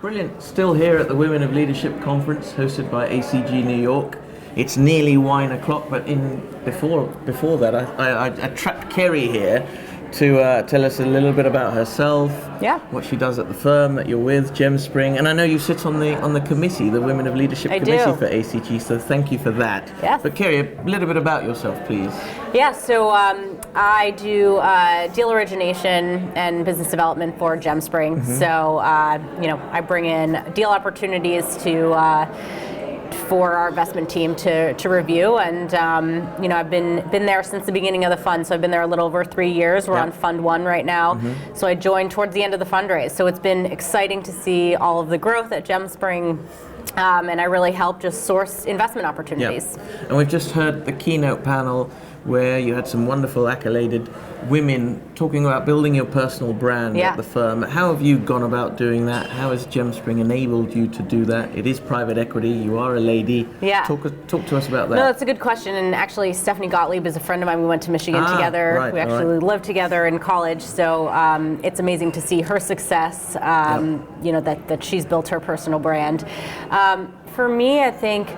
Brilliant. Still here at the Women of Leadership Conference hosted by ACG New York. It's nearly wine o'clock, but before that, I trapped Kerri here to tell us a little bit about herself, what she does at the firm that you're with, Gemspring, and I know you sit on the committee, the Women of Leadership Committee for ACG, so thank you for that. Yes. But Kerri, a little bit about yourself, please. Yeah, so I do deal origination and business development for Gemspring. Mm-hmm. So I bring in deal opportunities for our investment team to review, and I've been there since the beginning of the fund. So I've been there a little over 3 years. We're on Fund 1 right now. Mm-hmm. So I joined towards the end of the fundraise. So it's been exciting to see all of the growth at Gemspring. And I really help just source investment opportunities. Yep. And we've just heard the keynote panel where you had some wonderful accoladed women talking about building your personal brand at the firm. How have you gone about doing that? How has Gemspring enabled you to do that? It is private equity. You are a lady. Yeah. Talk to us about that. No, that's a good question. And actually, Stephanie Gottlieb is a friend of mine. We went to Michigan together. Right, we actually lived together in college. So it's amazing to see her success, that she's built her personal brand. For me, I think,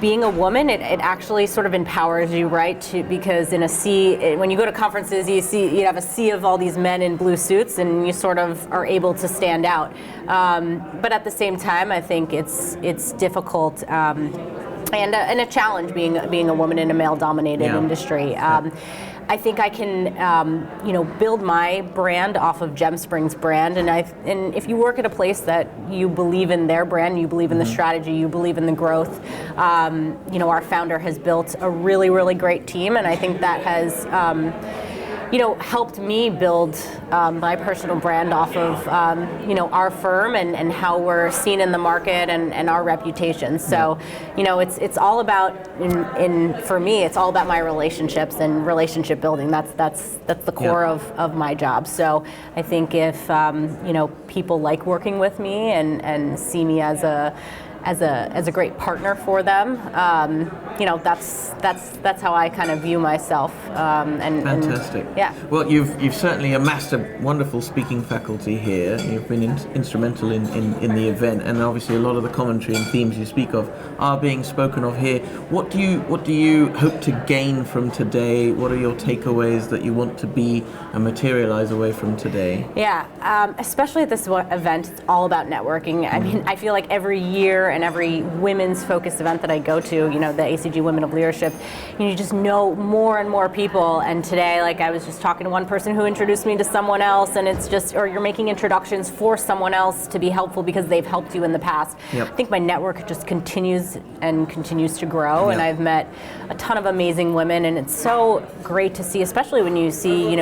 being a woman, it actually sort of empowers you, right? Because in a sea, when you go to conferences, you have a sea of all these men in blue suits, and you sort of are able to stand out. But at the same time, I think it's difficult and a challenge being a woman in a male-dominated industry. I think I can, build my brand off of Gemspring's brand, and if you work at a place that you believe in their brand, you believe in the strategy, you believe in the growth. Our founder has built a really, really great team, and I think that has, helped me build my personal brand off of, our firm and how we're seen in the market and our reputation. So, it's all about, for me, it's all about my relationships and relationship building. That's the core of my job. So I think if, people like working with me and see me as a great partner for them, that's how I kind of view myself. Fantastic. Well, you've certainly amassed a wonderful speaking faculty here. You've been instrumental in the event, and obviously a lot of the commentary and themes you speak of are being spoken of here. What do you hope to gain from today? What are your takeaways that you want to be and materialize away from today? Especially at this event, it's all about networking. I mean, I feel like every year and every women's focused event that I go to, the ACG Women of Leadership, you just know more and more people. And today, I was just talking to one person who introduced me to someone else, and it's just, or you're making introductions for someone else to be helpful because they've helped you in the past. Yep. I think my network just continues to grow, and I've met a ton of amazing women, and it's so great to see, especially when you see,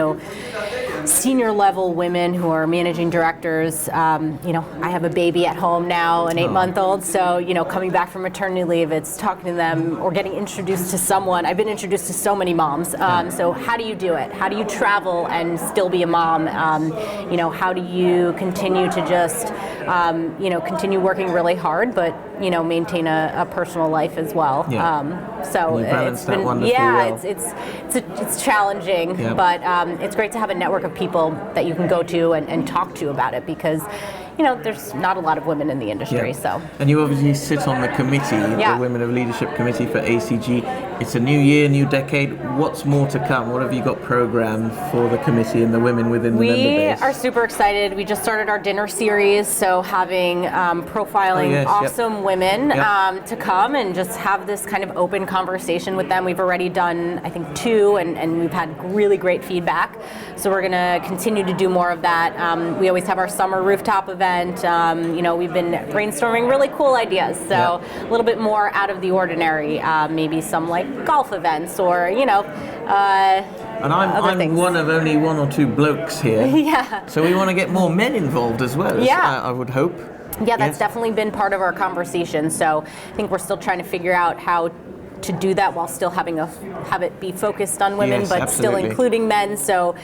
senior level women who are managing directors. I have a baby at home now, an 8-month-old, so coming back from maternity leave, it's talking to them or getting introduced to someone. I've been introduced to so many moms. So how do you do it? How do you travel and still be a mom? How do you continue to just, continue working really hard, but maintain a personal life as well. So it's been, well. It's challenging, but it's great to have a network of people that you can go to and talk to about it, because there's not a lot of women in the industry. So. And you obviously sit on the committee, the Women of Leadership Committee for ACG. It's a new year, new decade. What's more to come? What have you got programmed for the committee and the women within the member base? We are super excited. We just started our dinner series, so having profiling awesome women to come and just have this kind of open conversation with them. We've already done, I think, 2, and we've had really great feedback. So we're going to continue to do more of that. We always have our summer rooftop event. We've been brainstorming really cool ideas. So a little bit more out of the ordinary, maybe some golf events or, and I'm one of only 1 or 2 blokes here. So we want to get more men involved as well, I would hope. That's definitely been part of our conversation. So I think we're still trying to figure out how to do that while still have it be focused on women, but still including men. So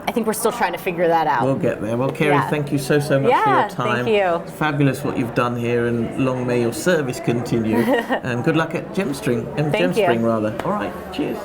I think we're still trying to figure that out. We'll get there. Well, Kerri, thank you so much for your time. Thank you. It's fabulous what you've done here, and long may your service continue. And good luck at Gemspring. Thank you. All right, cheers.